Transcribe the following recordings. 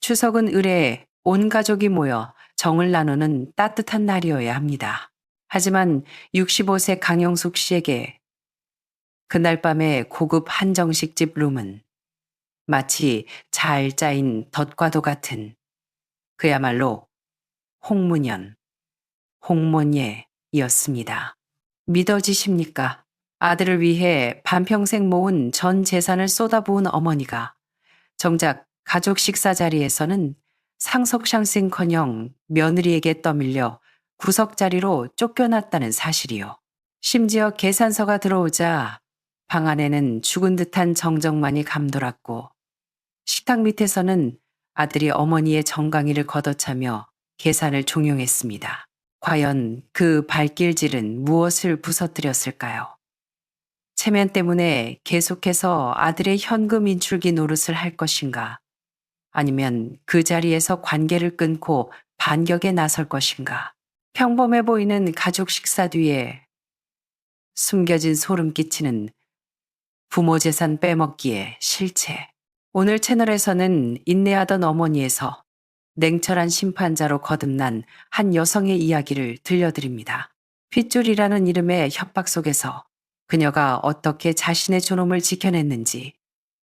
추석은 을에 온 가족이 모여 정을 나누는 따뜻한 날이어야 합니다. 하지만 65세 강영숙 씨에게 그날 밤의 고급 한정식집 룸은 마치 잘 짜인 덫과도 같은 그야말로 홍문연, 홍문예이었습니다. 믿어지십니까? 아들을 위해 반평생 모은 전 재산을 쏟아부은 어머니가 정작 가족 식사 자리에서는 상석샹싱커녕 며느리에게 떠밀려 구석 자리로 쫓겨났다는 사실이요. 심지어 계산서가 들어오자 방 안에는 죽은 듯한 정적만이 감돌았고 식탁 밑에서는 아들이 어머니의 정강이를 걷어차며 계산을 종용했습니다. 과연 그 발길질은 무엇을 부서뜨렸을까요? 체면 때문에 계속해서 아들의 현금 인출기 노릇을 할 것인가? 아니면 그 자리에서 관계를 끊고 반격에 나설 것인가? 평범해 보이는 가족 식사 뒤에 숨겨진 소름 끼치는 부모 재산 빼먹기의 실체. 오늘 채널에서는 인내하던 어머니에서 냉철한 심판자로 거듭난 한 여성의 이야기를 들려드립니다. 핏줄이라는 이름의 협박 속에서 그녀가 어떻게 자신의 존엄을 지켜냈는지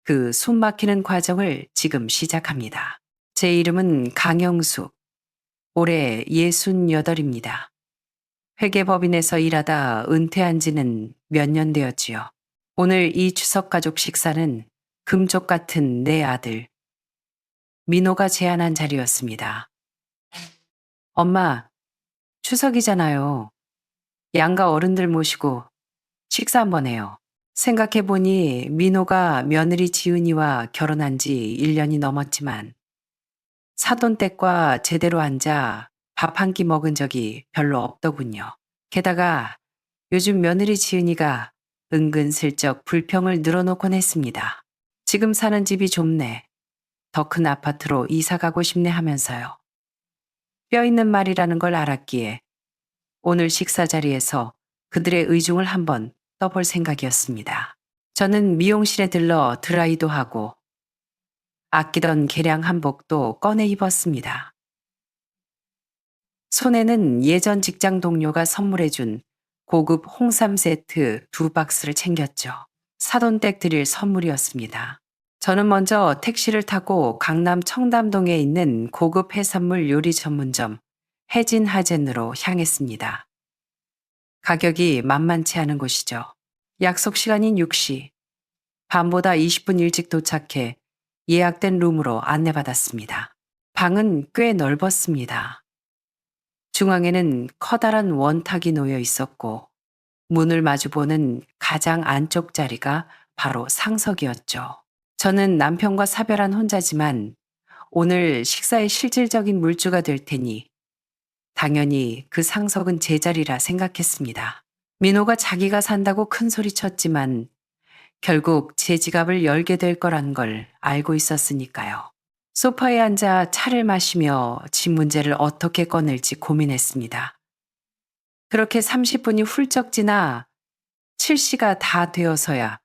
그 숨막히는 과정을 지금 시작합니다. 제 이름은 강영숙. 올해 68입니다. 회계법인에서 일하다 은퇴한 지는 몇 년 되었지요. 오늘 이 추석 가족 식사는 금쪽 같은 내 아들 민호가 제안한 자리였습니다. 엄마, 추석이잖아요. 양가 어른들 모시고 식사 한번 해요. 생각해보니 민호가 며느리 지은이와 결혼한 지 1년이 넘었지만 사돈댁과 제대로 앉아 밥 한 끼 먹은 적이 별로 없더군요. 게다가 요즘 며느리 지은이가 은근슬쩍 불평을 늘어놓곤 했습니다. 지금 사는 집이 좁네. 더 큰 아파트로 이사 가고 싶네 하면서요. 뼈 있는 말이라는 걸 알았기에 오늘 식사 자리에서 그들의 의중을 한번 떠볼 생각이었습니다. 저는 미용실에 들러 드라이도 하고 아끼던 개량 한복도 꺼내 입었습니다. 손에는 예전 직장 동료가 선물해준 고급 홍삼 세트 2박스를 챙겼죠. 사돈댁 드릴 선물이었습니다. 저는 먼저 택시를 타고 강남 청담동에 있는 고급 해산물 요리 전문점 해진 하젠으로 향했습니다. 가격이 만만치 않은 곳이죠. 약속 시간인 6시. 밤보다 20분 일찍 도착해 예약된 룸으로 안내받았습니다. 방은 꽤 넓었습니다. 중앙에는 커다란 원탁이 놓여 있었고 문을 마주보는 가장 안쪽 자리가 바로 상석이었죠. 저는 남편과 사별한 혼자지만 오늘 식사의 실질적인 물주가 될 테니 당연히 그 상석은 제 자리라 생각했습니다. 민호가 자기가 산다고 큰 소리 쳤지만 결국 제 지갑을 열게 될 거란 걸 알고 있었으니까요. 소파에 앉아 차를 마시며 집 문제를 어떻게 꺼낼지 고민했습니다. 그렇게 30분이 훌쩍 지나 7시가 다 되어서야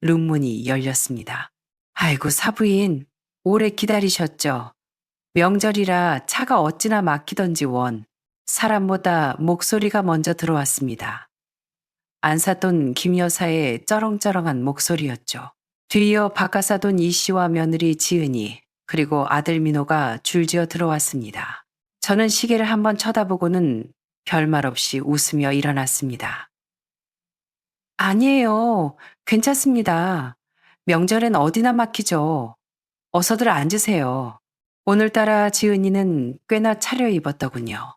룸문이 열렸습니다. 아이고 사부인, 오래 기다리셨죠? 명절이라 차가 어찌나 막히던지 원. 사람보다 목소리가 먼저 들어왔습니다. 안사돈 김 여사의 쩌렁쩌렁한 목소리였죠. 뒤이어 바깥사돈 이 씨와 며느리 지은이 그리고 아들 민호가 줄지어 들어왔습니다. 저는 시계를 한번 쳐다보고는 별말 없이 웃으며 일어났습니다. 아니에요. 괜찮습니다. 명절엔 어디나 막히죠. 어서들 앉으세요. 오늘따라 지은이는 꽤나 차려입었더군요.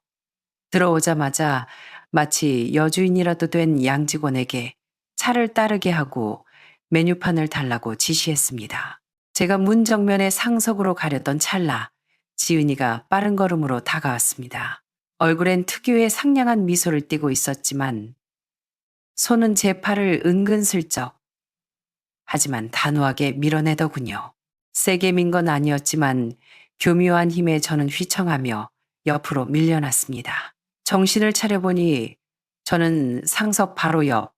들어오자마자 마치 여주인이라도 된 양직원에게 차를 따르게 하고 메뉴판을 달라고 지시했습니다. 제가 문 정면에 상석으로 가렸던 찰나 지은이가 빠른 걸음으로 다가왔습니다. 얼굴엔 특유의 상냥한 미소를 띠고 있었지만 손은 제 팔을 은근슬쩍 하지만 단호하게 밀어내더군요. 세게 민 건 아니었지만 교묘한 힘에 저는 휘청하며 옆으로 밀려났습니다. 정신을 차려보니 저는 상석 바로 옆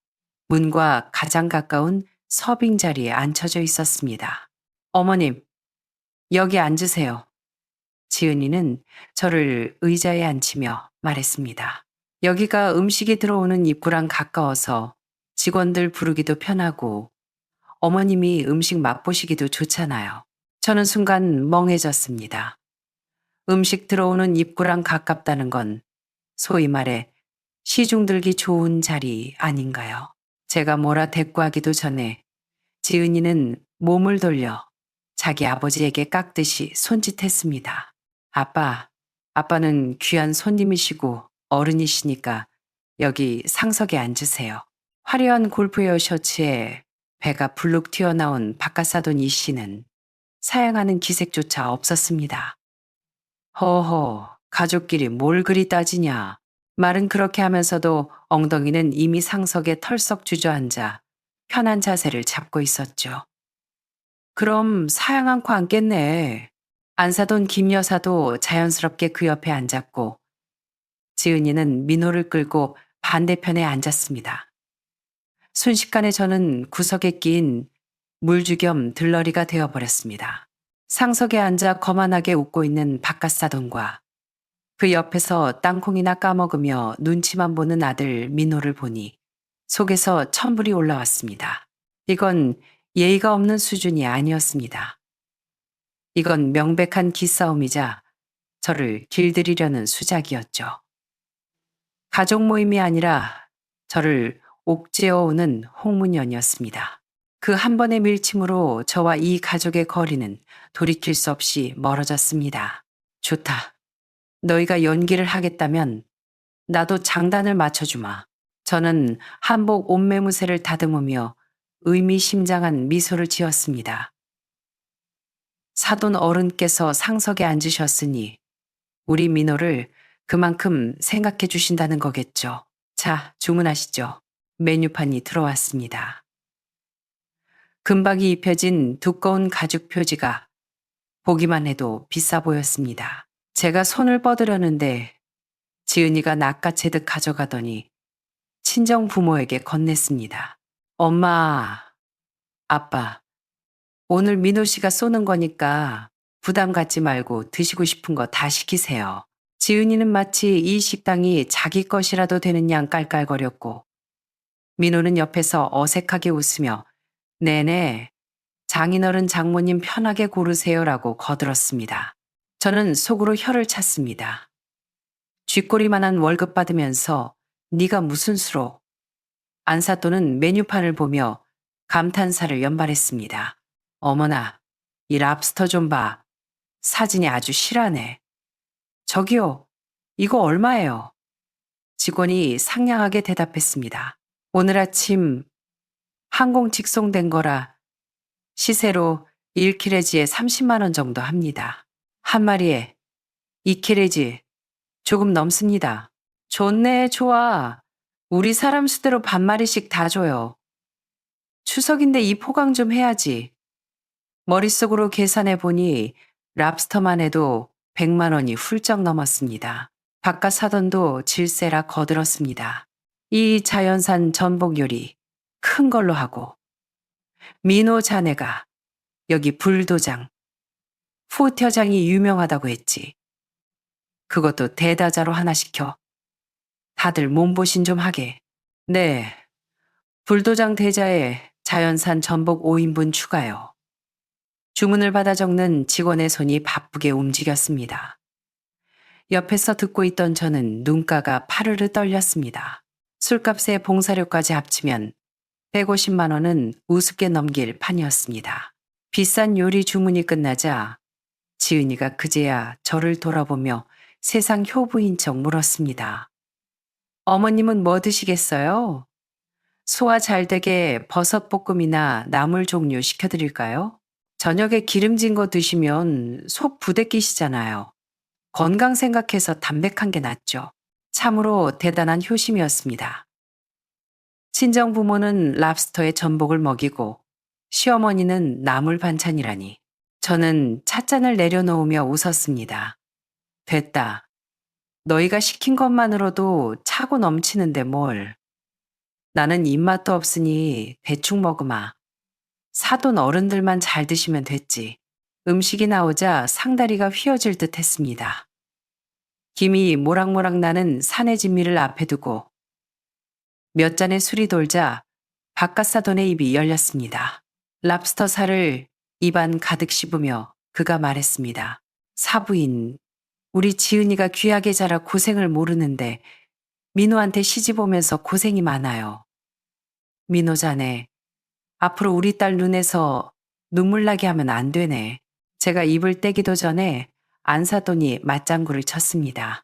문과 가장 가까운 서빙 자리에 앉혀져 있었습니다. 어머님, 여기 앉으세요. 지은이는 저를 의자에 앉히며 말했습니다. 여기가 음식이 들어오는 입구랑 가까워서 직원들 부르기도 편하고 어머님이 음식 맛보시기도 좋잖아요. 저는 순간 멍해졌습니다. 음식 들어오는 입구랑 가깝다는 건 소위 말해 시중 들기 좋은 자리 아닌가요? 제가 뭐라 대꾸하기도 전에 지은이는 몸을 돌려 자기 아버지에게 깍듯이 손짓했습니다. 아빠는 귀한 손님이시고 어른이시니까 여기 상석에 앉으세요. 화려한 골프웨어 셔츠에 배가 불룩 튀어나온 바깥사돈 이 씨는 사양하는 기색조차 없었습니다. 허허, 가족끼리 뭘 그리 따지냐. 말은 그렇게 하면서도 엉덩이는 이미 상석에 털썩 주저앉아 편한 자세를 잡고 있었죠. 그럼 사양 않고 앉겠네. 안사돈 김 여사도 자연스럽게 그 옆에 앉았고 지은이는 민호를 끌고 반대편에 앉았습니다. 순식간에 저는 구석에 낀 물주 겸 들러리가 되어버렸습니다. 상석에 앉아 거만하게 웃고 있는 바깥사돈과 그 옆에서 땅콩이나 까먹으며 눈치만 보는 아들 민호를 보니 속에서 천불이 올라왔습니다. 이건 예의가 없는 수준이 아니었습니다. 이건 명백한 기싸움이자 저를 길들이려는 수작이었죠. 가족 모임이 아니라 저를 옥죄어오는 홍문연이었습니다. 그 한 번의 밀침으로 저와 이 가족의 거리는 돌이킬 수 없이 멀어졌습니다. 좋다. 너희가 연기를 하겠다면 나도 장단을 맞춰주마. 저는 한복 옷매무새를 다듬으며 의미심장한 미소를 지었습니다. 사돈 어른께서 상석에 앉으셨으니 우리 민호를 그만큼 생각해 주신다는 거겠죠. 자, 주문하시죠. 메뉴판이 들어왔습니다. 금박이 입혀진 두꺼운 가죽 표지가 보기만 해도 비싸 보였습니다. 제가 손을 뻗으려는데 지은이가 낚아채듯 가져가더니 친정 부모에게 건넸습니다. 엄마, 아빠, 오늘 민호 씨가 쏘는 거니까 부담 갖지 말고 드시고 싶은 거 다 시키세요. 지은이는 마치 이 식당이 자기 것이라도 되는 양 깔깔거렸고 민호는 옆에서 어색하게 웃으며 네네, 장인어른 장모님 편하게 고르세요라고 거들었습니다. 저는 속으로 혀를 찼습니다. 쥐꼬리만한 월급 받으면서 네가 무슨 수로. 안사또는 메뉴판을 보며 감탄사를 연발했습니다. 어머나, 이 랍스터 좀 봐. 사진이 아주 실하네. 저기요, 이거 얼마예요? 직원이 상냥하게 대답했습니다. 오늘 아침 항공 직송된 거라 시세로 1키레지에 30만 원 정도 합니다. 한 마리에 2키레지 조금 넘습니다. 좋네, 좋아. 우리 사람 수대로 반마리씩 다 줘요. 추석인데 이 포강 좀 해야지. 머릿속으로 계산해 보니 랍스터만 해도 100만 원이 훌쩍 넘었습니다. 바깥 사돈도 질세라 거들었습니다. 이 자연산 전복 요리 큰 걸로 하고 민호 자네가 여기 불도장, 후텨장이 유명하다고 했지. 그것도 대다자로 하나 시켜. 다들 몸보신 좀 하게. 네, 불도장 대자에 자연산 전복 5인분 추가요. 주문을 받아 적는 직원의 손이 바쁘게 움직였습니다. 옆에서 듣고 있던 저는 눈가가 파르르 떨렸습니다. 술값에 봉사료까지 합치면 150만 원은 우습게 넘길 판이었습니다. 비싼 요리 주문이 끝나자 지은이가 그제야 저를 돌아보며 세상 효부인 척 물었습니다. 어머님은 뭐 드시겠어요? 소화 잘 되게 버섯볶음이나 나물 종류 시켜드릴까요? 저녁에 기름진 거 드시면 속 부대끼시잖아요. 건강 생각해서 담백한 게 낫죠. 참으로 대단한 효심이었습니다. 친정 부모는 랍스터에 전복을 먹이고 시어머니는 나물 반찬이라니. 저는 찻잔을 내려놓으며 웃었습니다. 됐다. 너희가 시킨 것만으로도 차고 넘치는데 뭘. 나는 입맛도 없으니 대충 먹으마. 사돈 어른들만 잘 드시면 됐지. 음식이 나오자 상다리가 휘어질 듯 했습니다. 김이 모락모락 나는 산의 진미를 앞에 두고 몇 잔의 술이 돌자 바깥사돈의 입이 열렸습니다. 랍스터 살을 입안 가득 씹으며 그가 말했습니다. 사부인, 우리 지은이가 귀하게 자라 고생을 모르는데 민호한테 시집 오면서 고생이 많아요. 민호 자네, 앞으로 우리 딸 눈에서 눈물 나게 하면 안 되네. 제가 입을 떼기도 전에 안사돈이 맞장구를 쳤습니다.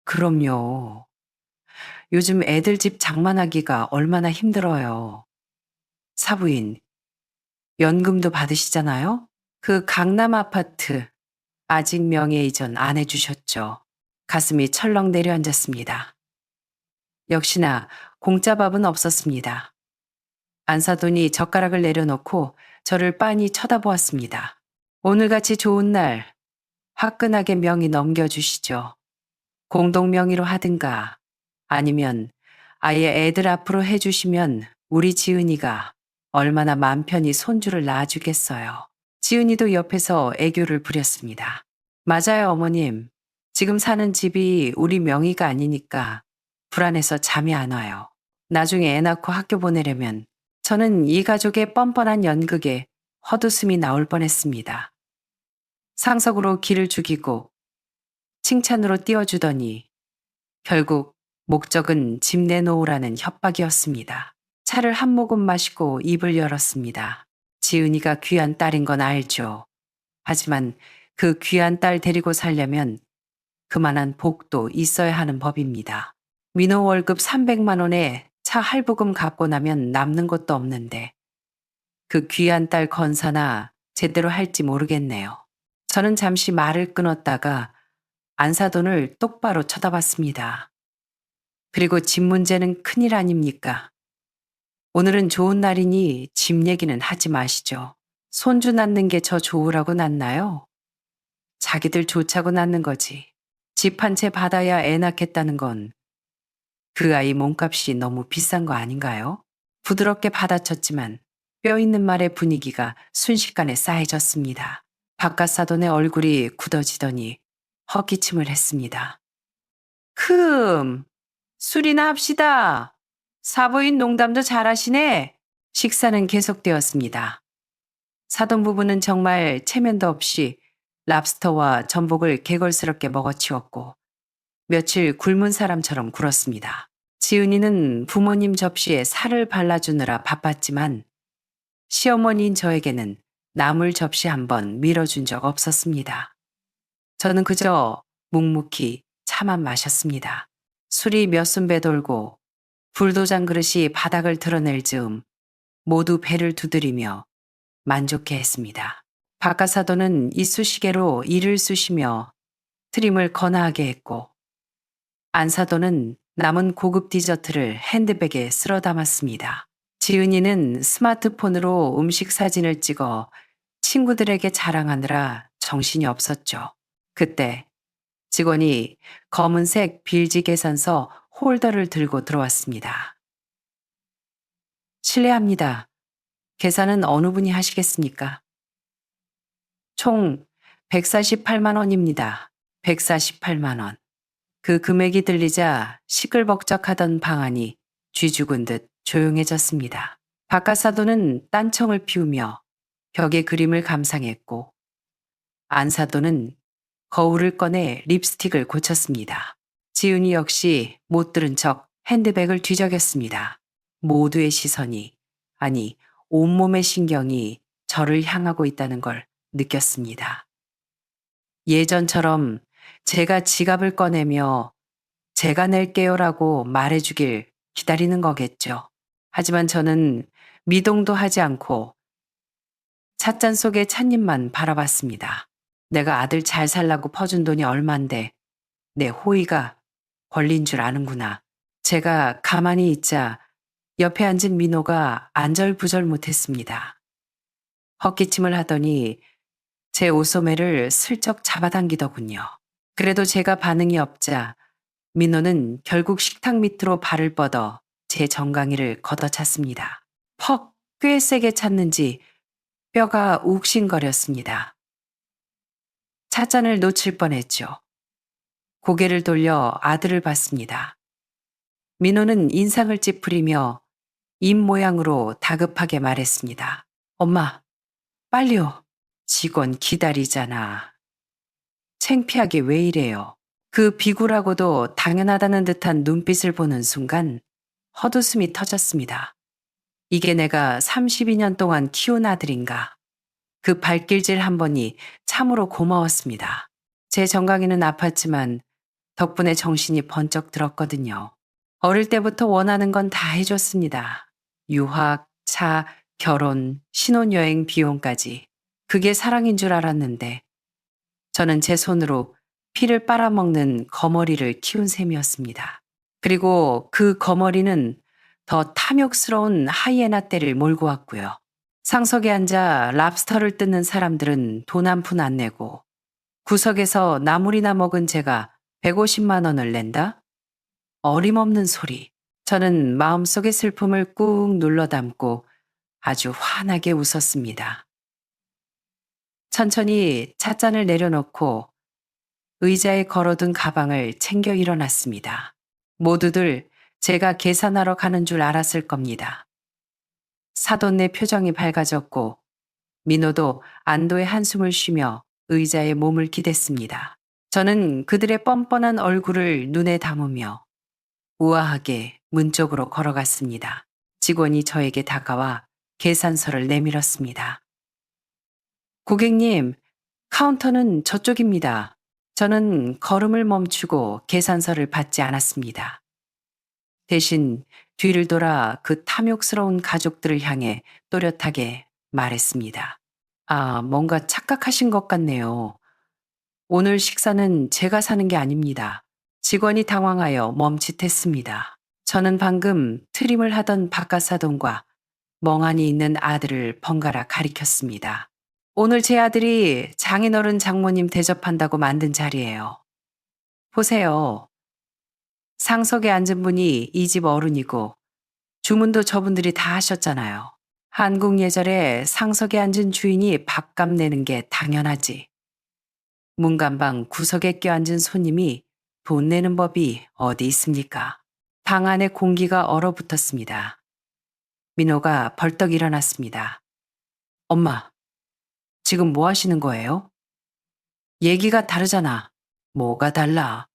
그럼요. 요즘 애들 집 장만하기가 얼마나 힘들어요. 사부인, 연금도 받으시잖아요? 그 강남 아파트 아직 명예 이전 안 해주셨죠. 가슴이 철렁 내려앉았습니다. 역시나 공짜 밥은 없었습니다. 안사돈이 젓가락을 내려놓고 저를 빤히 쳐다보았습니다. 오늘같이 좋은 날 화끈하게 명의 넘겨주시죠. 공동 명의로 하든가 아니면 아예 애들 앞으로 해주시면 우리 지은이가 얼마나 맘 편히 손주를 낳아주겠어요. 지은이도 옆에서 애교를 부렸습니다. 맞아요, 어머님. 지금 사는 집이 우리 명의가 아니니까 불안해서 잠이 안 와요. 나중에 애 낳고 학교 보내려면 저는 이 가족의 뻔뻔한 연극에 헛웃음이 나올 뻔했습니다. 상석으로 기를 죽이고 칭찬으로 띄워주더니 결국 목적은 집 내놓으라는 협박이었습니다. 차를 한 모금 마시고 입을 열었습니다. 지은이가 귀한 딸인 건 알죠. 하지만 그 귀한 딸 데리고 살려면 그만한 복도 있어야 하는 법입니다. 민호 월급 300만 원에 차 할부금 갚고 나면 남는 것도 없는데 그 귀한 딸 건사나 제대로 할지 모르겠네요. 저는 잠시 말을 끊었다가 안사돈을 똑바로 쳐다봤습니다. 그리고 집 문제는 큰일 아닙니까? 오늘은 좋은 날이니 집 얘기는 하지 마시죠. 손주 낳는 게 저 좋으라고 낳나요? 자기들 좋자고 낳는 거지. 집 한 채 받아야 애 낳겠다는 건 그 아이 몸값이 너무 비싼 거 아닌가요? 부드럽게 받아쳤지만 뼈 있는 말의 분위기가 순식간에 싸해졌습니다. 바깥사돈의 얼굴이 굳어지더니 헛기침을 했습니다. 술이나 합시다. 사부인 농담도 잘하시네. 식사는 계속되었습니다. 사돈 부부는 정말 체면도 없이 랍스터와 전복을 개걸스럽게 먹어치웠고 며칠 굶은 사람처럼 굴었습니다. 지은이는 부모님 접시에 살을 발라주느라 바빴지만 시어머니인 저에게는 나물 접시 한 번 밀어준 적 없었습니다. 저는 그저 묵묵히 차만 마셨습니다. 술이 몇 순배 돌고 불도장 그릇이 바닥을 드러낼 즈음 모두 배를 두드리며 만족해 했습니다. 바깥사돈은 이쑤시개로 이를 쑤시며 트림을 거나하게 했고 안사돈은 남은 고급 디저트를 핸드백에 쓸어 담았습니다. 지은이는 스마트폰으로 음식 사진을 찍어 친구들에게 자랑하느라 정신이 없었죠. 그때 직원이 검은색 빌지 계산서 홀더를 들고 들어왔습니다. 실례합니다. 계산은 어느 분이 하시겠습니까? 총 148만 원입니다. 148만 원. 그 금액이 들리자 시끌벅적하던 방안이 쥐 죽은 듯 조용해졌습니다. 바깥사돈은 딴청을 피우며 벽에 그림을 감상했고 안사돈은 거울을 꺼내 립스틱을 고쳤습니다. 지은이 역시 못 들은 척 핸드백을 뒤적였습니다. 모두의 시선이, 아니 온몸의 신경이 저를 향하고 있다는 걸 느꼈습니다. 예전처럼 제가 지갑을 꺼내며 제가 낼게요라고 말해주길 기다리는 거겠죠. 하지만 저는 미동도 하지 않고 찻잔 속의 찻잎만 바라봤습니다. 내가 아들 잘 살라고 퍼준 돈이 얼만데 내 호의가 걸린 줄 아는구나. 제가 가만히 있자 옆에 앉은 민호가 안절부절 못했습니다. 헛기침을 하더니 제 옷소매를 슬쩍 잡아당기더군요. 그래도 제가 반응이 없자 민호는 결국 식탁 밑으로 발을 뻗어 제 정강이를 걷어찼습니다. 퍽 꽤 세게 찼는지 뼈가 욱신거렸습니다. 찻잔을 놓칠 뻔했죠. 고개를 돌려 아들을 봤습니다. 민호는 인상을 찌푸리며 입 모양으로 다급하게 말했습니다. 엄마, 빨리요. 직원 기다리잖아. 창피하게 왜 이래요? 그 비굴하고도 당연하다는 듯한 눈빛을 보는 순간 헛웃음이 터졌습니다. 이게 내가 32년 동안 키운 아들인가. 그 발길질 한 번이 참으로 고마웠습니다. 제 정강이는 아팠지만 덕분에 정신이 번쩍 들었거든요. 어릴 때부터 원하는 건 다 해줬습니다. 유학, 차, 결혼, 신혼여행 비용까지. 그게 사랑인 줄 알았는데 저는 제 손으로 피를 빨아먹는 거머리를 키운 셈이었습니다. 그리고 그 거머리는 더 탐욕스러운 하이에나 떼를 몰고 왔고요. 상석에 앉아 랍스터를 뜯는 사람들은 돈 한 푼 안 내고 구석에서 나물이나 먹은 제가 150만 원을 낸다? 어림없는 소리. 저는 마음속의 슬픔을 꾹 눌러 담고 아주 환하게 웃었습니다. 천천히 찻잔을 내려놓고 의자에 걸어둔 가방을 챙겨 일어났습니다. 모두들 제가 계산하러 가는 줄 알았을 겁니다. 사돈네 표정이 밝아졌고 민호도 안도의 한숨을 쉬며 의자에 몸을 기댔습니다. 저는 그들의 뻔뻔한 얼굴을 눈에 담으며 우아하게 문 쪽으로 걸어갔습니다. 직원이 저에게 다가와 계산서를 내밀었습니다. 고객님, 카운터는 저쪽입니다. 저는 걸음을 멈추고 계산서를 받지 않았습니다. 대신 뒤를 돌아 그 탐욕스러운 가족들을 향해 또렷하게 말했습니다. 아, 뭔가 착각하신 것 같네요. 오늘 식사는 제가 사는 게 아닙니다. 직원이 당황하여 멈칫했습니다. 저는 방금 트림을 하던 바깥사돈과 멍하니 있는 아들을 번갈아 가리켰습니다. 오늘 제 아들이 장인어른 장모님 대접한다고 만든 자리예요. 보세요. 상석에 앉은 분이 이 집 어른이고 주문도 저분들이 다 하셨잖아요. 한국 예절에 상석에 앉은 주인이 밥값 내는 게 당연하지. 문간방 구석에 껴앉은 손님이 돈 내는 법이 어디 있습니까? 방 안에 공기가 얼어붙었습니다. 민호가 벌떡 일어났습니다. 엄마, 지금 뭐 하시는 거예요? 얘기가 다르잖아. 뭐가 달라?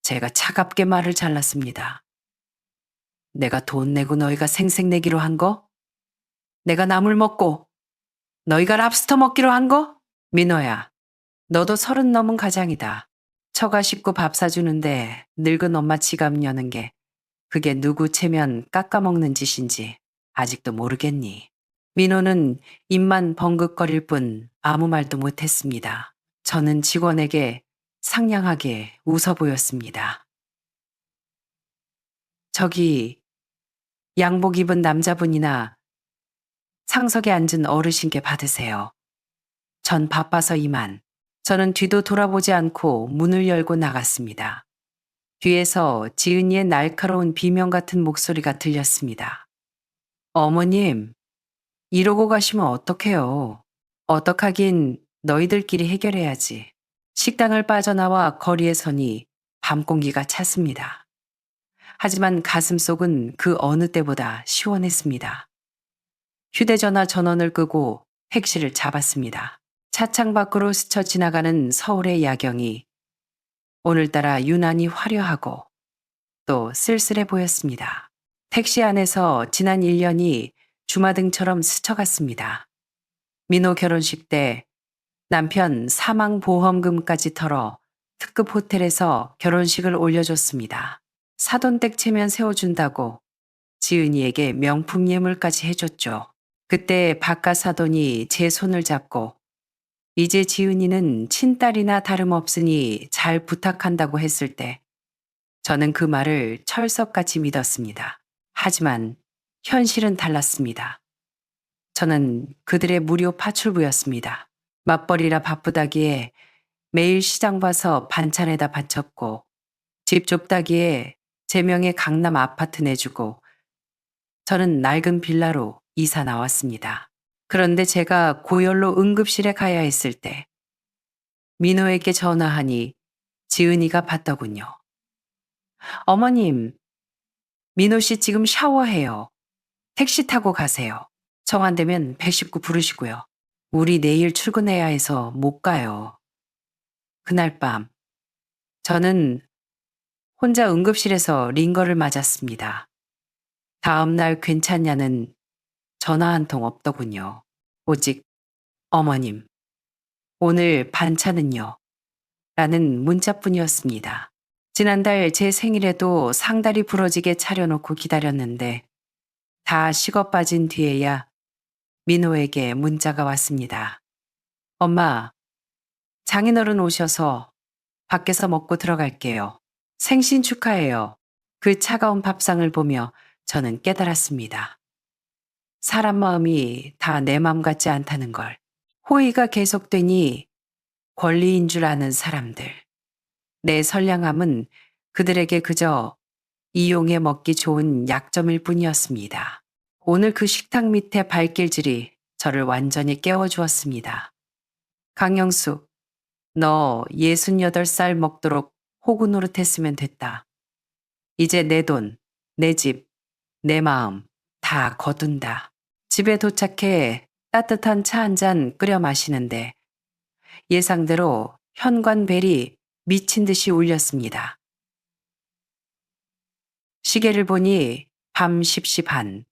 제가 차갑게 말을 잘랐습니다. 내가 돈 내고 너희가 생색내기로 한 거? 내가 나물 먹고 너희가 랍스터 먹기로 한 거? 민호야, 너도 30 넘은 가장이다. 처가 식구 밥 사주는데 늙은 엄마 지갑 여는 게 그게 누구 체면 깎아먹는 짓인지 아직도 모르겠니? 민호는 입만 벙긋거릴 뿐 아무 말도 못했습니다. 저는 직원에게 상냥하게 웃어 보였습니다. 저기 양복 입은 남자분이나 상석에 앉은 어르신께 받으세요. 전 바빠서 이만. 저는 뒤도 돌아보지 않고 문을 열고 나갔습니다. 뒤에서 지은이의 날카로운 비명 같은 목소리가 들렸습니다. 어머님, 이러고 가시면 어떡해요. 어떡하긴 너희들끼리 해결해야지. 식당을 빠져나와 거리에 서니 밤 공기가 찼습니다. 하지만 가슴속은 그 어느 때보다 시원했습니다. 휴대전화 전원을 끄고 택시를 잡았습니다. 차창 밖으로 스쳐 지나가는 서울의 야경이 오늘따라 유난히 화려하고 또 쓸쓸해 보였습니다. 택시 안에서 지난 1년이 주마등처럼 스쳐갔습니다. 민호 결혼식 때 남편 사망보험금까지 털어 특급 호텔에서 결혼식을 올려줬습니다. 사돈댁 체면 세워준다고 지은이에게 명품 예물까지 해줬죠. 그때 바깥 사돈이 제 손을 잡고 이제 지은이는 친딸이나 다름없으니 잘 부탁한다고 했을 때 저는 그 말을 철석같이 믿었습니다. 하지만 현실은 달랐습니다. 저는 그들의 무료 파출부였습니다. 맞벌이라 바쁘다기에 매일 시장 봐서 반찬에다 바쳤고 집 좁다기에 제 명의 강남 아파트 내주고 저는 낡은 빌라로 이사 나왔습니다. 그런데 제가 고열로 응급실에 가야 했을 때 민호에게 전화하니 지은이가 받더군요. 어머님, 민호 씨 지금 샤워해요. 택시 타고 가세요. 정 안 되면 119 부르시고요. 우리 내일 출근해야 해서 못 가요. 그날 밤, 저는 혼자 응급실에서 링거를 맞았습니다. 다음 날 괜찮냐는 전화 한 통 없더군요. 오직 어머님, 오늘 반찬은요? 라는 문자뿐이었습니다. 지난달 제 생일에도 상다리 부러지게 차려놓고 기다렸는데 다 식어 빠진 뒤에야 민호에게 문자가 왔습니다. 엄마, 장인어른 오셔서 밖에서 먹고 들어갈게요. 생신 축하해요. 그 차가운 밥상을 보며 저는 깨달았습니다. 사람 마음이 다 내 맘 같지 않다는 걸. 호의가 계속되니 권리인 줄 아는 사람들. 내 선량함은 그들에게 그저 이용해 먹기 좋은 약점일 뿐이었습니다. 오늘 그 식탁 밑에 발길질이 저를 완전히 깨워주었습니다. 강영수, 너 68살 먹도록 호구 노릇했으면 됐다. 이제 내 돈, 내 집, 내 마음 다 거둔다. 집에 도착해 따뜻한 차 한 잔 끓여 마시는데 예상대로 현관벨이 미친 듯이 울렸습니다. 시계를 보니 밤 10시 반.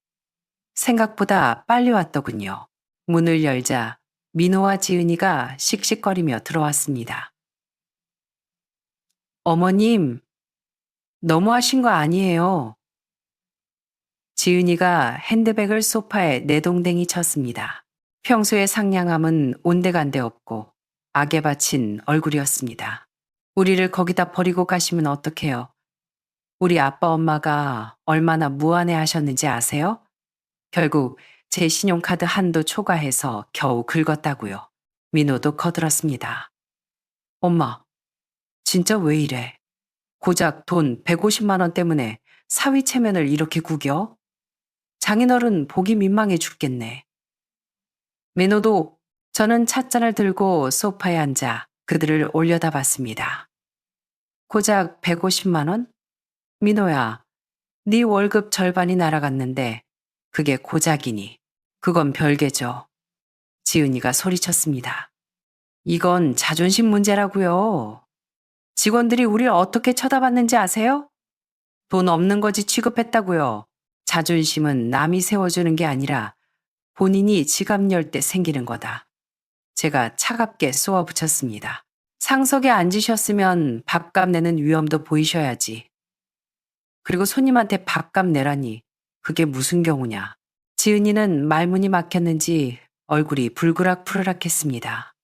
생각보다 빨리 왔더군요. 문을 열자 민호와 지은이가 씩씩거리며 들어왔습니다. 어머님, 너무하신 거 아니에요. 지은이가 핸드백을 소파에 내동댕이 쳤습니다. 평소의 상냥함은 온데간데 없고 악에 바친 얼굴이었습니다. 우리를 거기다 버리고 가시면 어떡해요? 우리 아빠 엄마가 얼마나 무안해 하셨는지 아세요? 결국 제 신용카드 한도 초과해서 겨우 긁었다고요. 민호도 거들었습니다. 엄마, 진짜 왜 이래? 고작 돈 150만 원 때문에 사위 체면을 이렇게 구겨? 장인어른 보기 민망해 죽겠네. 민호도 저는 찻잔을 들고 소파에 앉아 그들을 올려다봤습니다. 고작 150만 원? 민호야, 네 월급 절반이 날아갔는데 그게 고작이니. 그건 별개죠. 지은이가 소리쳤습니다. 이건 자존심 문제라고요. 직원들이 우릴 어떻게 쳐다봤는지 아세요? 돈 없는 거지 취급했다고요. 자존심은 남이 세워주는 게 아니라 본인이 지갑 열 때 생기는 거다. 제가 차갑게 쏘아붙였습니다. 상석에 앉으셨으면 밥값 내는 위엄도 보이셔야지. 그리고 손님한테 밥값 내라니 그게 무슨 경우냐. 지은이는 말문이 막혔는지 얼굴이 불그락푸르락했습니다.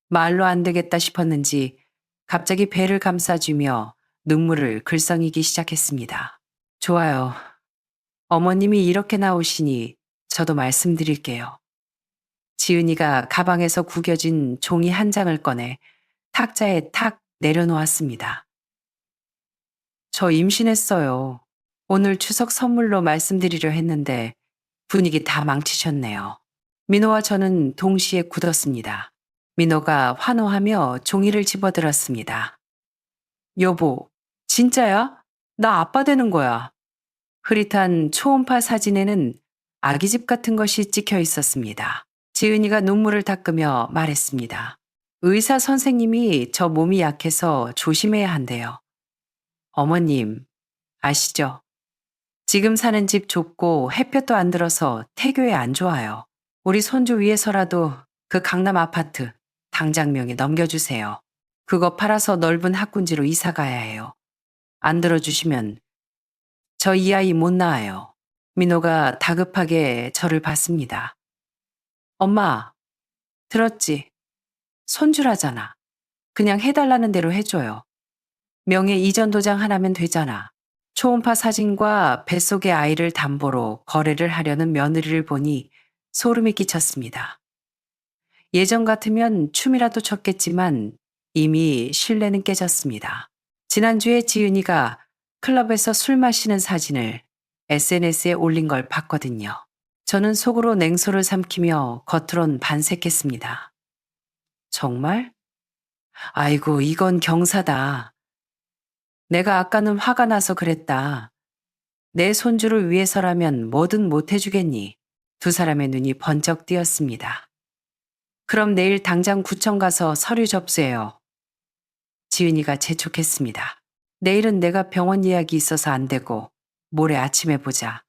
말로 안 되겠다 싶었는지 갑자기 배를 감싸주며 눈물을 글썽이기 시작했습니다. 좋아요. 어머님이 이렇게 나오시니 저도 말씀드릴게요. 지은이가 가방에서 구겨진 종이 한 장을 꺼내 탁자에 탁 내려놓았습니다. 저 임신했어요. 오늘 추석 선물로 말씀드리려 했는데 분위기 다 망치셨네요. 민호와 저는 동시에 굳었습니다. 민호가 환호하며 종이를 집어들었습니다. 여보, 진짜야? 나 아빠 되는 거야. 흐릿한 초음파 사진에는 아기집 같은 것이 찍혀 있었습니다. 지은이가 눈물을 닦으며 말했습니다. 의사 선생님이 저 몸이 약해서 조심해야 한대요. 어머님, 아시죠? 지금 사는 집 좁고 햇볕도 안 들어서 태교에 안 좋아요. 우리 손주 위해서라도 그 강남 아파트 당장명에 넘겨주세요. 그거 팔아서 넓은 학군지로 이사 가야 해요. 안 들어주시면 저 이 아이 못 낳아요. 민호가 다급하게 저를 봤습니다. 엄마, 들었지? 손주라잖아. 그냥 해달라는 대로 해줘요. 명예 이전 도장 하나면 되잖아. 초음파 사진과 뱃속의 아이를 담보로 거래를 하려는 며느리를 보니 소름이 끼쳤습니다. 예전 같으면 춤이라도 췄겠지만 이미 신뢰는 깨졌습니다. 지난주에 지은이가 클럽에서 술 마시는 사진을 SNS에 올린 걸 봤거든요. 저는 속으로 냉소를 삼키며 겉으론 반색했습니다. 정말? 아이고, 이건 경사다. 내가 아까는 화가 나서 그랬다. 내 손주를 위해서라면 뭐든 못해주겠니? 두 사람의 눈이 번쩍 띄었습니다. 그럼 내일 당장 구청 가서 서류 접수해요. 지은이가 재촉했습니다. 내일은 내가 병원 예약이 있어서 안 되고 모레 아침에 보자.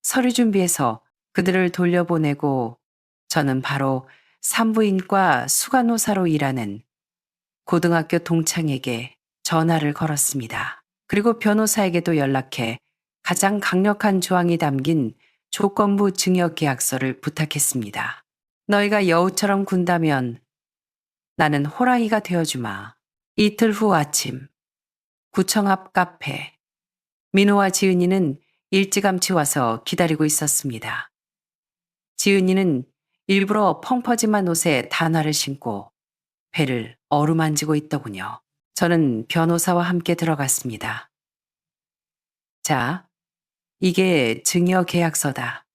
서류 준비해서 그들을 돌려보내고 저는 바로 산부인과 수간호사로 일하는 고등학교 동창에게 전화를 걸었습니다. 그리고 변호사에게도 연락해 가장 강력한 조항이 담긴 조건부 증여 계약서를 부탁했습니다. 너희가 여우처럼 군다면 나는 호랑이가 되어주마. 이틀 후 아침, 구청 앞 카페. 민호와 지은이는 일찌감치 와서 기다리고 있었습니다. 지은이는 일부러 펑퍼짐한 옷에 단화를 신고 배를 어루만지고 있더군요. 저는 변호사와 함께 들어갔습니다. 자, 이게 증여 계약서다.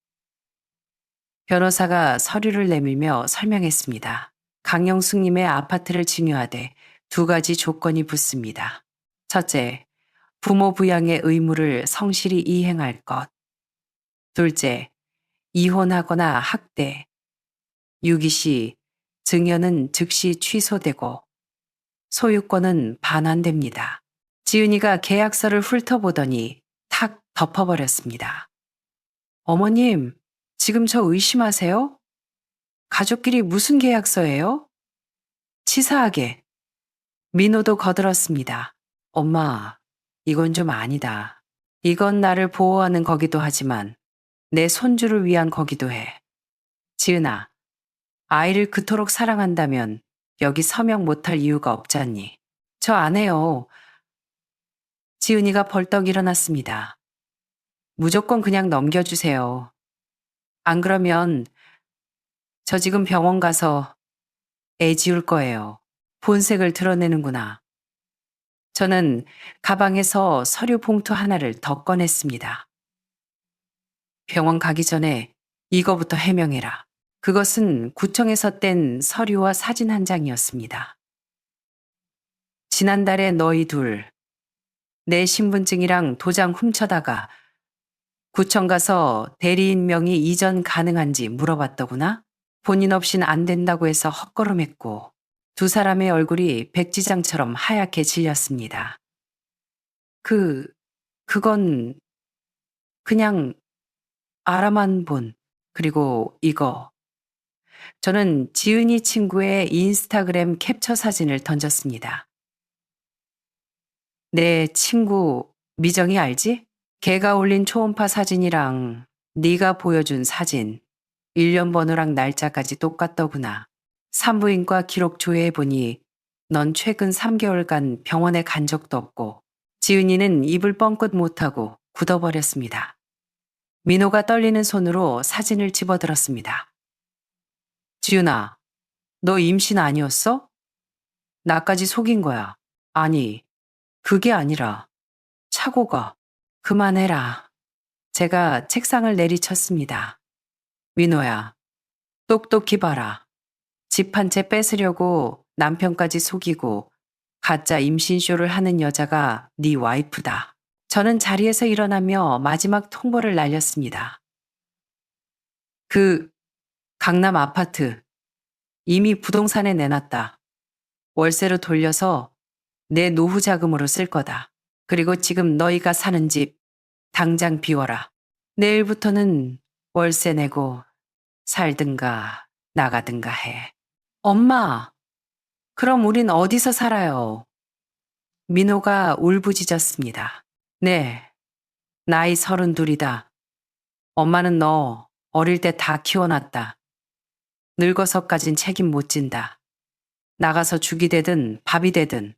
변호사가 서류를 내밀며 설명했습니다. 강영숙님의 아파트를 증여하되 두 가지 조건이 붙습니다. 첫째, 부모 부양의 의무를 성실히 이행할 것. 둘째, 이혼하거나 학대, 유기 시 증여는 즉시 취소되고 소유권은 반환됩니다. 지은이가 계약서를 훑어보더니 탁 덮어버렸습니다. 어머님, 지금 저 의심하세요? 가족끼리 무슨 계약서예요? 치사하게. 민호도 거들었습니다. 엄마, 이건 좀 아니다. 이건 나를 보호하는 거기도 하지만 내 손주를 위한 거기도 해. 지은아, 아이를 그토록 사랑한다면 여기 서명 못할 이유가 없잖니. 저 안 해요. 지은이가 벌떡 일어났습니다. 무조건 그냥 넘겨주세요. 안 그러면 저 지금 병원 가서 애 지울 거예요. 본색을 드러내는구나. 저는 가방에서 서류 봉투 하나를 더 꺼냈습니다. 병원 가기 전에 이거부터 해명해라. 그것은 구청에서 뗀 서류와 사진 한 장이었습니다. 지난달에 너희 둘, 내 신분증이랑 도장 훔쳐다가 구청 가서 대리인 명의 이전 가능한지 물어봤더구나. 본인 없인 안 된다고 해서 헛걸음했고 두 사람의 얼굴이 백지장처럼 하얗게 질렸습니다. 그건 그냥 알아만 본. 그리고 이거. 저는 지은이 친구의 인스타그램 캡처 사진을 던졌습니다. 내 친구 미정이 알지? 걔가 올린 초음파 사진이랑 네가 보여준 사진, 일련 번호랑 날짜까지 똑같더구나. 산부인과 기록 조회해보니 넌 최근 3개월간 병원에 간 적도 없고 지은이는 입을 뻥끗 못하고 굳어버렸습니다. 민호가 떨리는 손으로 사진을 집어들었습니다. 지은아, 너 임신 아니었어? 나까지 속인 거야. 아니, 그게 아니라 착오가. 그만해라. 제가 책상을 내리쳤습니다. 민호야, 똑똑히 봐라. 집 한 채 뺏으려고 남편까지 속이고 가짜 임신쇼를 하는 여자가 네 와이프다. 저는 자리에서 일어나며 마지막 통보를 날렸습니다. 그 강남 아파트 이미 부동산에 내놨다. 월세로 돌려서 내 노후 자금으로 쓸 거다. 그리고 지금 너희가 사는 집 당장 비워라. 내일부터는 월세 내고 살든가 나가든가 해. 엄마, 그럼 우린 어디서 살아요? 민호가 울부짖었습니다. 네, 나이 32이다. 엄마는 너 어릴 때 다 키워놨다. 늙어서까진 책임 못 진다. 나가서 죽이 되든 밥이 되든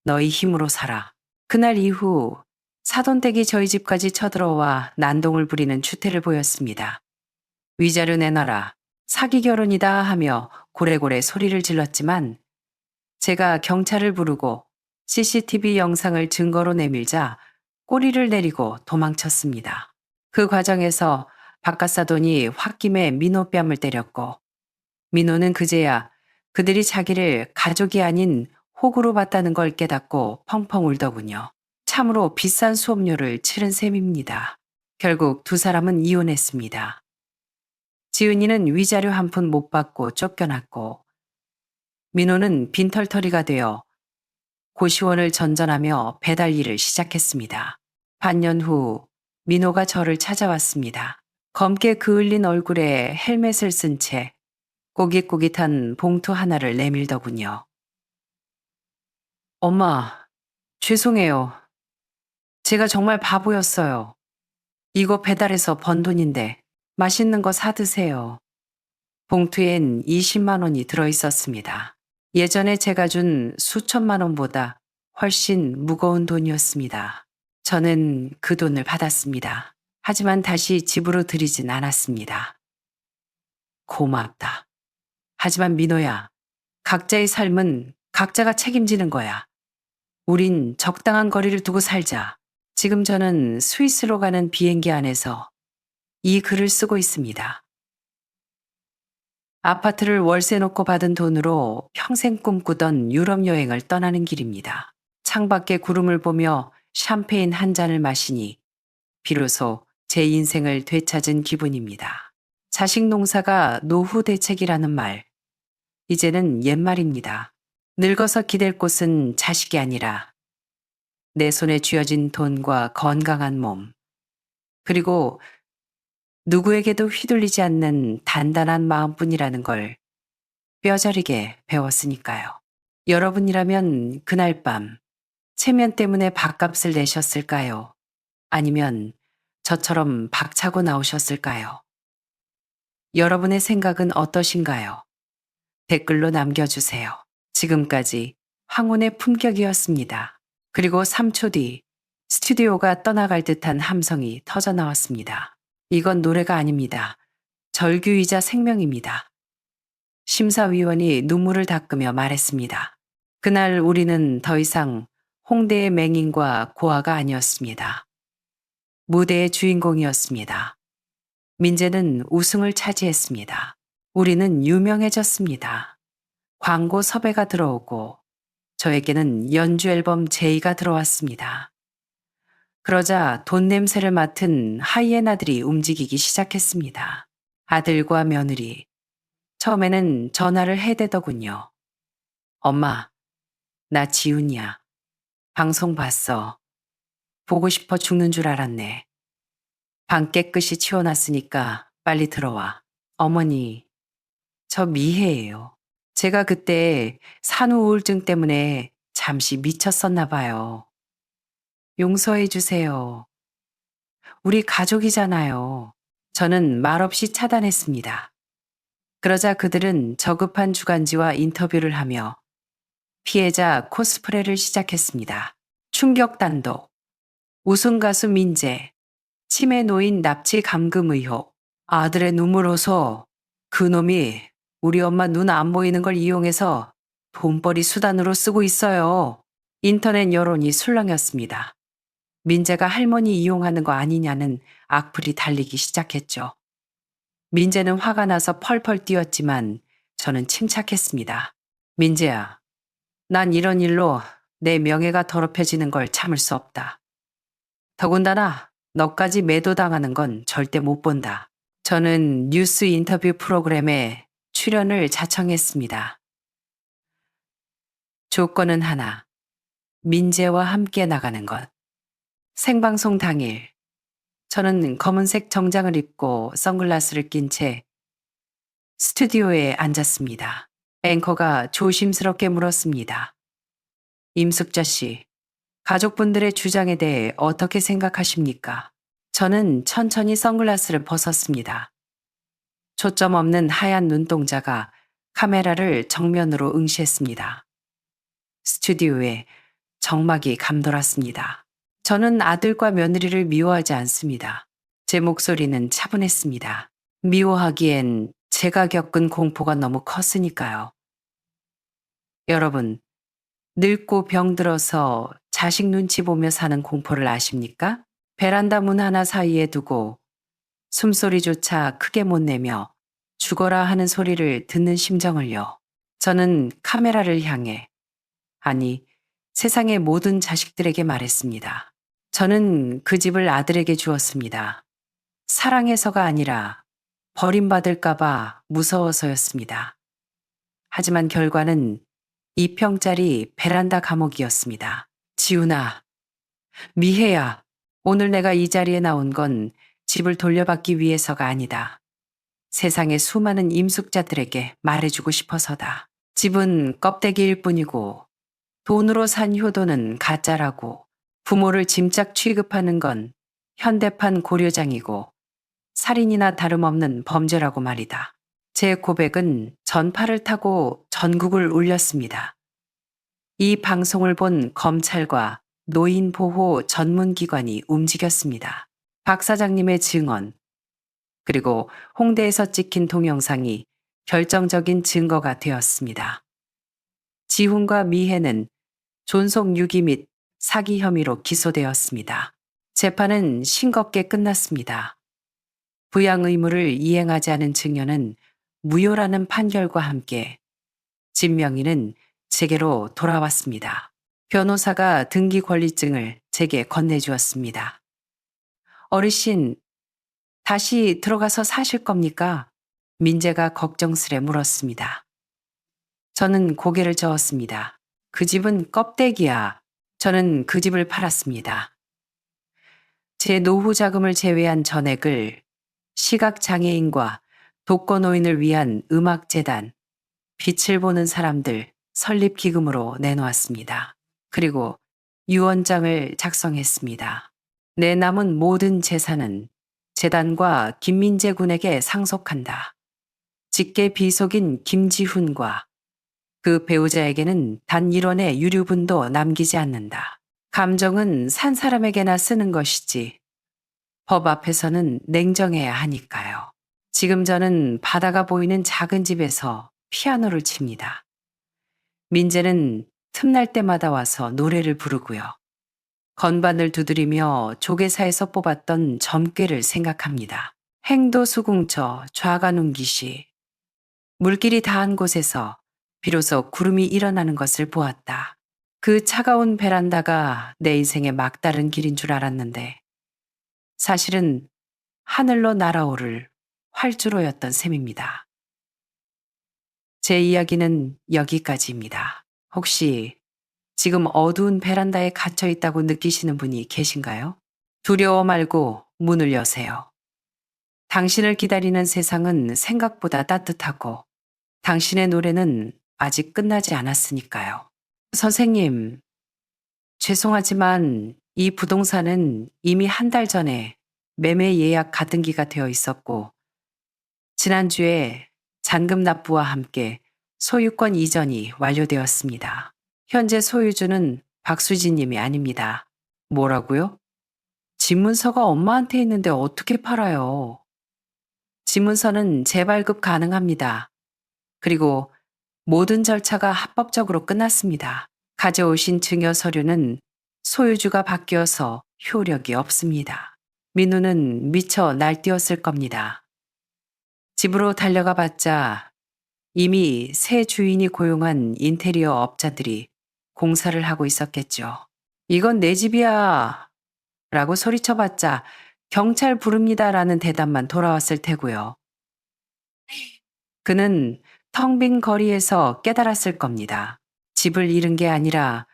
너희 힘으로 살아. 그날 이후 사돈댁이 저희 집까지 쳐들어와 난동을 부리는 추태를 보였습니다. 위자료 내놔라. 사기 결혼이다 하며 고래고래 소리를 질렀지만 제가 경찰을 부르고 CCTV 영상을 증거로 내밀자 꼬리를 내리고 도망쳤습니다. 그 과정에서 바깥사돈이 홧김에 민호 뺨을 때렸고 민호는 그제야 그들이 자기를 가족이 아닌 호구로 봤다는 걸 깨닫고 펑펑 울더군요. 참으로 비싼 수업료를 치른 셈입니다. 결국 두 사람은 이혼했습니다. 지은이는 위자료 한 푼 못 받고 쫓겨났고 민호는 빈털터리가 되어 고시원을 전전하며 배달 일을 시작했습니다. 반년 후 민호가 저를 찾아왔습니다. 검게 그을린 얼굴에 헬멧을 쓴 채 꼬깃꼬깃한 봉투 하나를 내밀더군요. 엄마, 죄송해요. 제가 정말 바보였어요. 이거 배달해서 번 돈인데 맛있는 거 사드세요. 봉투엔 20만 원이 들어있었습니다. 예전에 제가 준 수천만 원보다 훨씬 무거운 돈이었습니다. 저는 그 돈을 받았습니다. 하지만 다시 집으로 들이진 않았습니다. 고맙다. 하지만 민호야, 각자의 삶은 각자가 책임지는 거야. 우린 적당한 거리를 두고 살자. 지금 저는 스위스로 가는 비행기 안에서 이 글을 쓰고 있습니다. 아파트를 월세 놓고 받은 돈으로 평생 꿈꾸던 유럽 여행을 떠나는 길입니다. 창밖에 구름을 보며 샴페인 한 잔을 마시니 비로소 제 인생을 되찾은 기분입니다. 자식 농사가 노후 대책이라는 말, 이제는 옛말입니다. 늙어서 기댈 곳은 자식이 아니라 내 손에 쥐어진 돈과 건강한 몸, 그리고 누구에게도 휘둘리지 않는 단단한 마음뿐이라는 걸 뼈저리게 배웠으니까요. 여러분이라면 그날 밤 체면 때문에 밥값을 내셨을까요? 아니면 저처럼 박차고 나오셨을까요? 여러분의 생각은 어떠신가요? 댓글로 남겨주세요. 지금까지 황혼의 품격이었습니다. 그리고 3초 뒤 스튜디오가 떠나갈 듯한 함성이 터져 나왔습니다. 이건 노래가 아닙니다. 절규이자 생명입니다. 심사위원이 눈물을 닦으며 말했습니다. 그날 우리는 더 이상 홍대의 맹인과 고아가 아니었습니다. 무대의 주인공이었습니다. 민재는 우승을 차지했습니다. 우리는 유명해졌습니다. 광고 섭외가 들어오고 저에게는 연주 앨범 제의가 들어왔습니다. 그러자 돈 냄새를 맡은 하이에나들이 움직이기 시작했습니다. 아들과 며느리, 처음에는 전화를 해대더군요. 엄마, 나 지훈이야. 방송 봤어. 보고 싶어 죽는 줄 알았네. 방 깨끗이 치워놨으니까 빨리 들어와. 어머니, 저 미혜예요. 제가 그때 산후 우울증 때문에 잠시 미쳤었나 봐요. 용서해 주세요. 우리 가족이잖아요. 저는 말없이 차단했습니다. 그러자 그들은 저급한 주간지와 인터뷰를 하며 피해자 코스프레를 시작했습니다. 충격 단독, 우승 가수 민재, 치매 노인 납치 감금 의혹, 아들의 눈물 호소, 그놈이 우리 엄마 눈 안 보이는 걸 이용해서 돈벌이 수단으로 쓰고 있어요. 인터넷 여론이 술렁였습니다. 민재가 할머니 이용하는 거 아니냐는 악플이 달리기 시작했죠. 민재는 화가 나서 펄펄 뛰었지만 저는 침착했습니다. 민재야, 난 이런 일로 내 명예가 더럽혀지는 걸 참을 수 없다. 더군다나 너까지 매도당하는 건 절대 못 본다. 저는 뉴스 인터뷰 프로그램에 출연을 자청했습니다. 조건은 하나, 민재와 함께 나가는 것. 생방송 당일, 저는 검은색 정장을 입고 선글라스를 낀 채 스튜디오에 앉았습니다. 앵커가 조심스럽게 물었습니다. 임숙자 씨, 가족분들의 주장에 대해 어떻게 생각하십니까? 저는 천천히 선글라스를 벗었습니다. 초점 없는 하얀 눈동자가 카메라를 정면으로 응시했습니다. 스튜디오에 정막이 감돌았습니다. 저는 아들과 며느리를 미워하지 않습니다. 제 목소리는 차분했습니다. 미워하기엔 제가 겪은 공포가 너무 컸으니까요. 여러분, 늙고 병들어서 자식 눈치 보며 사는 공포를 아십니까? 베란다 문 하나 사이에 두고 숨소리조차 크게 못 내며 죽어라 하는 소리를 듣는 심정을요. 저는 카메라를 향해, 아니, 세상의 모든 자식들에게 말했습니다. 저는 그 집을 아들에게 주었습니다. 사랑해서가 아니라 버림받을까봐 무서워서였습니다. 하지만 결과는 2평짜리 베란다 감옥이었습니다. 지훈아, 미혜야, 오늘 내가 이 자리에 나온 건 집을 돌려받기 위해서가 아니다. 세상의 수많은 임숙자들에게 말해주고 싶어서다. 집은 껍데기일 뿐이고 돈으로 산 효도는 가짜라고, 부모를 짐짝 취급하는 건 현대판 고려장이고 살인이나 다름없는 범죄라고 말이다. 제 고백은 전파를 타고 전국을 울렸습니다. 이 방송을 본 검찰과 노인보호 전문기관이 움직였습니다. 박 사장님의 증언, 그리고 홍대에서 찍힌 동영상이 결정적인 증거가 되었습니다. 지훈과 미혜는 존속 유기 및 사기 혐의로 기소되었습니다. 재판은 싱겁게 끝났습니다. 부양 의무를 이행하지 않은 증여는 무효라는 판결과 함께 집 명의는 제게로 돌아왔습니다. 변호사가 등기 권리증을 제게 건네주었습니다. 어르신, 다시 들어가서 사실 겁니까? 민재가 걱정스레 물었습니다. 저는 고개를 저었습니다. 그 집은 껍데기야. 저는 그 집을 팔았습니다. 제 노후 자금을 제외한 전액을 시각장애인과 독거노인을 위한 음악재단, 빛을 보는 사람들 설립기금으로 내놓았습니다. 그리고 유언장을 작성했습니다. 내 남은 모든 재산은 재단과 김민재 군에게 상속한다. 직계 비속인 김지훈과 그 배우자에게는 단 1원의 유류분도 남기지 않는다. 감정은 산 사람에게나 쓰는 것이지 법 앞에서는 냉정해야 하니까요. 지금 저는 바다가 보이는 작은 집에서 피아노를 칩니다. 민재는 틈날 때마다 와서 노래를 부르고요. 건반을 두드리며 조계사에서 뽑았던 점괘를 생각합니다. 행도수궁처 좌간운기시. 물길이 닿은 곳에서 비로소 구름이 일어나는 것을 보았다. 그 차가운 베란다가 내 인생의 막다른 길인 줄 알았는데 사실은 하늘로 날아오를 활주로였던 셈입니다. 제 이야기는 여기까지입니다. 혹시 지금 어두운 베란다에 갇혀 있다고 느끼시는 분이 계신가요? 두려워 말고 문을 여세요. 당신을 기다리는 세상은 생각보다 따뜻하고 당신의 노래는 아직 끝나지 않았으니까요. 선생님, 죄송하지만 이 부동산은 이미 한 달 전에 매매 예약 가등기가 되어 있었고 지난주에 잔금 납부와 함께 소유권 이전이 완료되었습니다. 현재 소유주는 박수진 님이 아닙니다. 뭐라고요? 집문서가 엄마한테 있는데 어떻게 팔아요? 집문서는 재발급 가능합니다. 그리고 모든 절차가 합법적으로 끝났습니다. 가져오신 증여 서류는 소유주가 바뀌어서 효력이 없습니다. 민우는 미쳐 날뛰었을 겁니다. 집으로 달려가 봤자 이미 새 주인이 고용한 인테리어 업자들이 공사를 하고 있었겠죠. 이건 내 집이야 라고 소리쳐봤자 경찰 부릅니다 라는 대답만 돌아왔을 테고요. 그는 텅 빈 거리에서 깨달았을 겁니다. 집을 잃은 게 아니라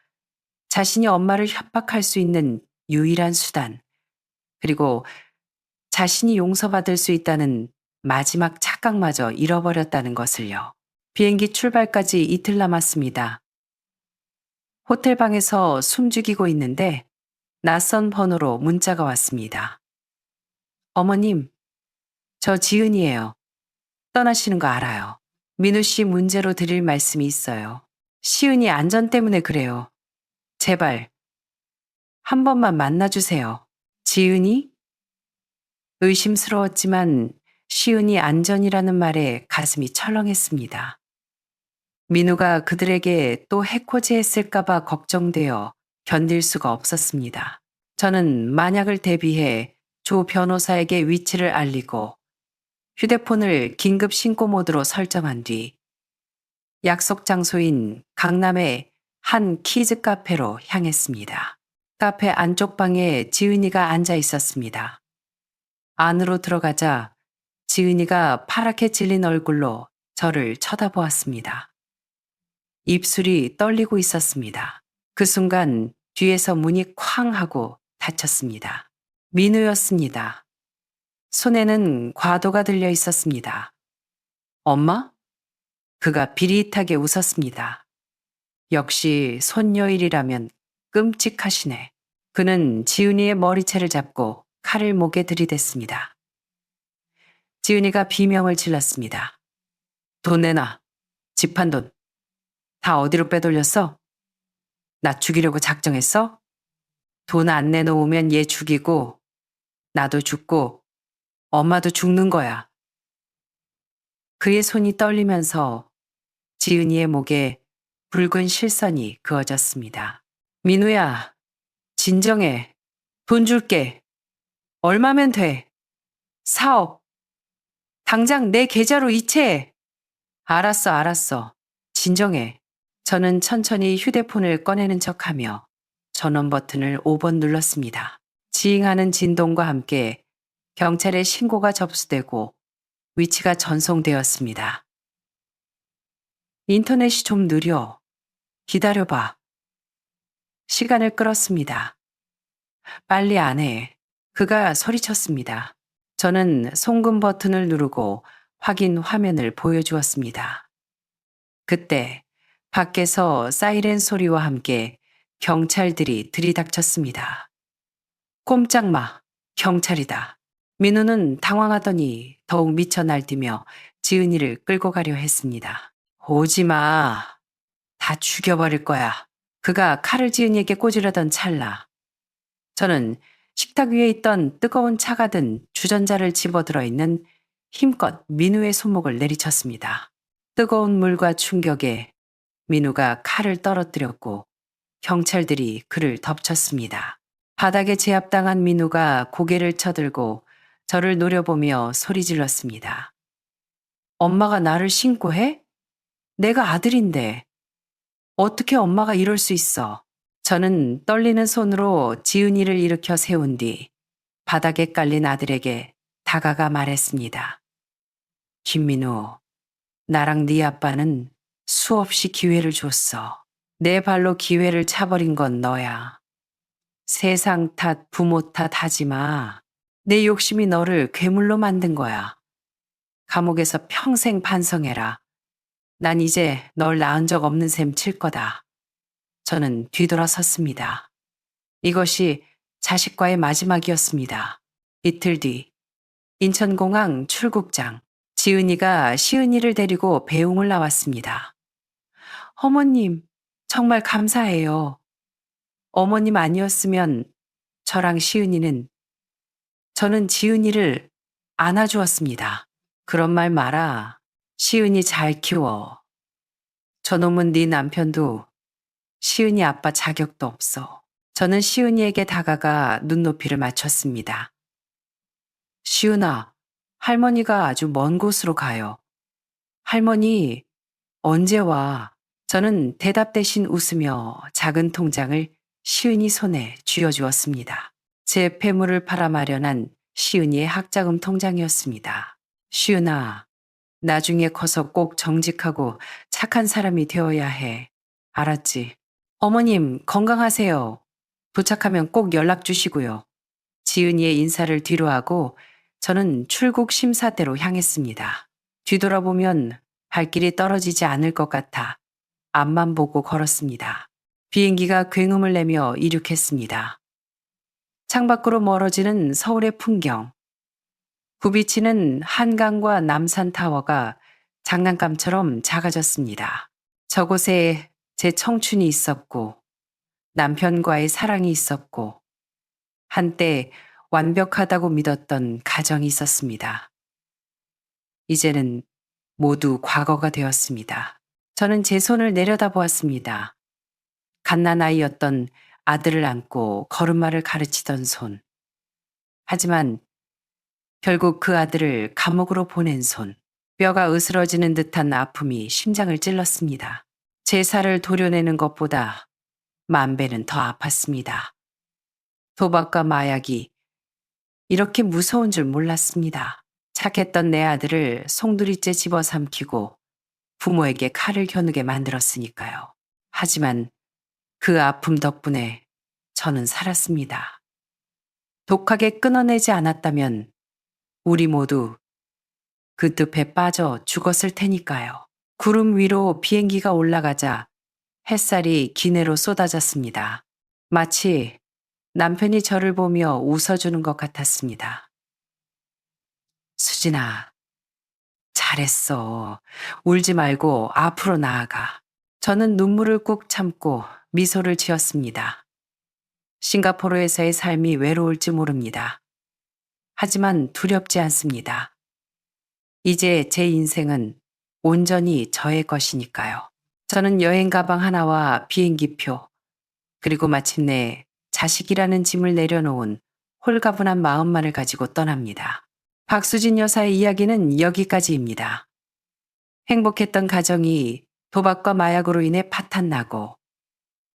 자신이 엄마를 협박할 수 있는 유일한 수단, 그리고 자신이 용서받을 수 있다는 마지막 착각마저 잃어버렸다는 것을요. 비행기 출발까지 이틀 남았습니다. 호텔방에서 숨죽이고 있는데 낯선 번호로 문자가 왔습니다. 어머님, 저 지은이에요. 떠나시는 거 알아요. 민우 씨 문제로 드릴 말씀이 있어요. 시은이 안전 때문에 그래요. 제발 한 번만 만나주세요. 지은이? 의심스러웠지만 시은이 안전이라는 말에 가슴이 철렁했습니다. 민우가 그들에게 또 해코지했을까봐 걱정되어 견딜 수가 없었습니다. 저는 만약을 대비해 조 변호사에게 위치를 알리고 휴대폰을 긴급 신고 모드로 설정한 뒤 약속 장소인 강남의 한 키즈 카페로 향했습니다. 카페 안쪽 방에 지은이가 앉아 있었습니다. 안으로 들어가자 지은이가 파랗게 질린 얼굴로 저를 쳐다보았습니다. 입술이 떨리고 있었습니다. 그 순간 뒤에서 문이 쾅 하고 닫혔습니다. 민우였습니다. 손에는 과도가 들려 있었습니다. 엄마? 그가 비릿하게 웃었습니다. 역시 손녀일이라면 끔찍하시네. 그는 지은이의 머리채를 잡고 칼을 목에 들이댔습니다. 지은이가 비명을 질렀습니다. 돈 내놔. 집한 돈. 다 어디로 빼돌렸어? 나 죽이려고 작정했어? 돈 안 내놓으면 얘 죽이고 나도 죽고 엄마도 죽는 거야. 그의 손이 떨리면서 지은이의 목에 붉은 실선이 그어졌습니다. 민우야, 진정해. 돈 줄게. 얼마면 돼? 4억. 당장 내 계좌로 이체해. 알았어. 진정해. 저는 천천히 휴대폰을 꺼내는 척하며 전원 버튼을 5번 눌렀습니다. 지잉하는 진동과 함께 경찰에 신고가 접수되고 위치가 전송되었습니다. 인터넷이 좀 느려. 기다려봐. 시간을 끌었습니다. 빨리 안 해. 그가 소리쳤습니다. 저는 송금 버튼을 누르고 확인 화면을 보여주었습니다. 그때 밖에서 사이렌 소리와 함께 경찰들이 들이닥쳤습니다. 꼼짝 마. 경찰이다. 민우는 당황하더니 더욱 미쳐 날뛰며 지은이를 끌고 가려 했습니다. 오지 마. 다 죽여버릴 거야. 그가 칼을 지은이에게 꽂으려던 찰나. 저는 식탁 위에 있던 뜨거운 차가 든 주전자를 집어들어 있는 힘껏 민우의 손목을 내리쳤습니다. 뜨거운 물과 충격에 민우가 칼을 떨어뜨렸고 경찰들이 그를 덮쳤습니다. 바닥에 제압당한 민우가 고개를 쳐들고 저를 노려보며 소리 질렀습니다. 엄마가 나를 신고해? 내가 아들인데. 어떻게 엄마가 이럴 수 있어? 저는 떨리는 손으로 지은이를 일으켜 세운 뒤 바닥에 깔린 아들에게 다가가 말했습니다. 김민우, 나랑 네 아빠는 수없이 기회를 줬어. 내 발로 기회를 차버린 건 너야. 세상 탓, 부모 탓 하지 마. 내 욕심이 너를 괴물로 만든 거야. 감옥에서 평생 반성해라. 난 이제 널 낳은 적 없는 셈 칠 거다. 저는 뒤돌아섰습니다. 이것이 자식과의 마지막이었습니다. 이틀 뒤 인천공항 출국장 지은이가 시은이를 데리고 배웅을 나왔습니다. 어머님, 정말 감사해요. 어머님 아니었으면 저랑 저는 지은이를 안아주었습니다. 그런 말 마라. 시은이 잘 키워. 저놈은 네 남편도 시은이 아빠 자격도 없어. 저는 시은이에게 다가가 눈높이를 맞췄습니다. 시은아, 할머니가 아주 먼 곳으로 가요. 할머니, 언제 와? 저는 대답 대신 웃으며 작은 통장을 시은이 손에 쥐어주었습니다. 제 폐물을 팔아 마련한 시은이의 학자금 통장이었습니다. 시은아, 나중에 커서 꼭 정직하고 착한 사람이 되어야 해. 알았지? 어머님, 건강하세요. 도착하면 꼭 연락 주시고요. 지은이의 인사를 뒤로하고 저는 출국 심사대로 향했습니다. 뒤돌아보면 발길이 떨어지지 않을 것 같아 앞만 보고 걸었습니다. 비행기가 굉음을 내며 이륙했습니다. 창밖으로 멀어지는 서울의 풍경. 굽이치는 한강과 남산타워가 장난감처럼 작아졌습니다. 저곳에 제 청춘이 있었고 남편과의 사랑이 있었고 한때 완벽하다고 믿었던 가정이 있었습니다. 이제는 모두 과거가 되었습니다. 저는 제 손을 내려다보았습니다. 갓난아이였던 아들을 안고 걸음마를 가르치던 손. 하지만 결국 그 아들을 감옥으로 보낸 손. 뼈가 으스러지는 듯한 아픔이 심장을 찔렀습니다. 제 살을 도려내는 것보다 만 배는 더 아팠습니다. 도박과 마약이 이렇게 무서운 줄 몰랐습니다. 착했던 내 아들을 송두리째 집어삼키고 부모에게 칼을 겨누게 만들었으니까요. 하지만 그 아픔 덕분에 저는 살았습니다. 독하게 끊어내지 않았다면 우리 모두 그 늪에 빠져 죽었을 테니까요. 구름 위로 비행기가 올라가자 햇살이 기내로 쏟아졌습니다. 마치 남편이 저를 보며 웃어주는 것 같았습니다. 수진아, 잘했어. 울지 말고 앞으로 나아가. 저는 눈물을 꾹 참고 미소를 지었습니다. 싱가포르에서의 삶이 외로울지 모릅니다. 하지만 두렵지 않습니다. 이제 제 인생은 온전히 저의 것이니까요. 저는 여행 가방 하나와 비행기표, 그리고 마침내 자식이라는 짐을 내려놓은 홀가분한 마음만을 가지고 떠납니다. 박수진 여사의 이야기는 여기까지입니다. 행복했던 가정이 도박과 마약으로 인해 파탄나고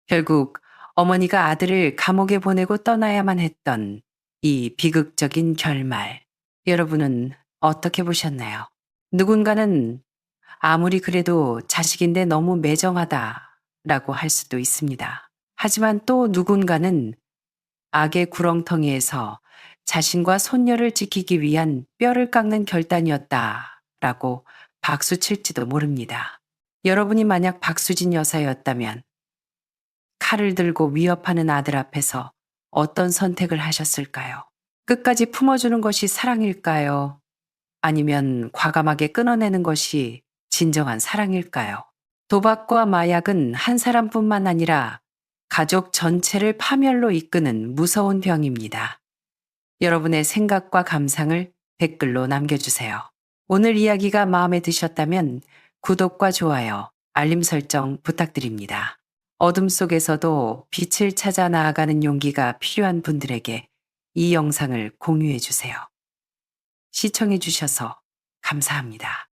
결국 어머니가 아들을 감옥에 보내고 떠나야만 했던 이 비극적인 결말. 여러분은 어떻게 보셨나요? 누군가는 아무리 그래도 자식인데 너무 매정하다라고 할 수도 있습니다. 하지만 또 누군가는 악의 구렁텅이에서 자신과 손녀를 지키기 위한 뼈를 깎는 결단이었다라고 박수 칠지도 모릅니다. 여러분이 만약 박수진 여사였다면 칼을 들고 위협하는 아들 앞에서 어떤 선택을 하셨을까요? 끝까지 품어주는 것이 사랑일까요? 아니면 과감하게 끊어내는 것이 진정한 사랑일까요? 도박과 마약은 한 사람뿐만 아니라 가족 전체를 파멸로 이끄는 무서운 병입니다. 여러분의 생각과 감상을 댓글로 남겨주세요. 오늘 이야기가 마음에 드셨다면 구독과 좋아요, 알림 설정 부탁드립니다. 어둠 속에서도 빛을 찾아 나아가는 용기가 필요한 분들에게 이 영상을 공유해 주세요. 시청해 주셔서 감사합니다.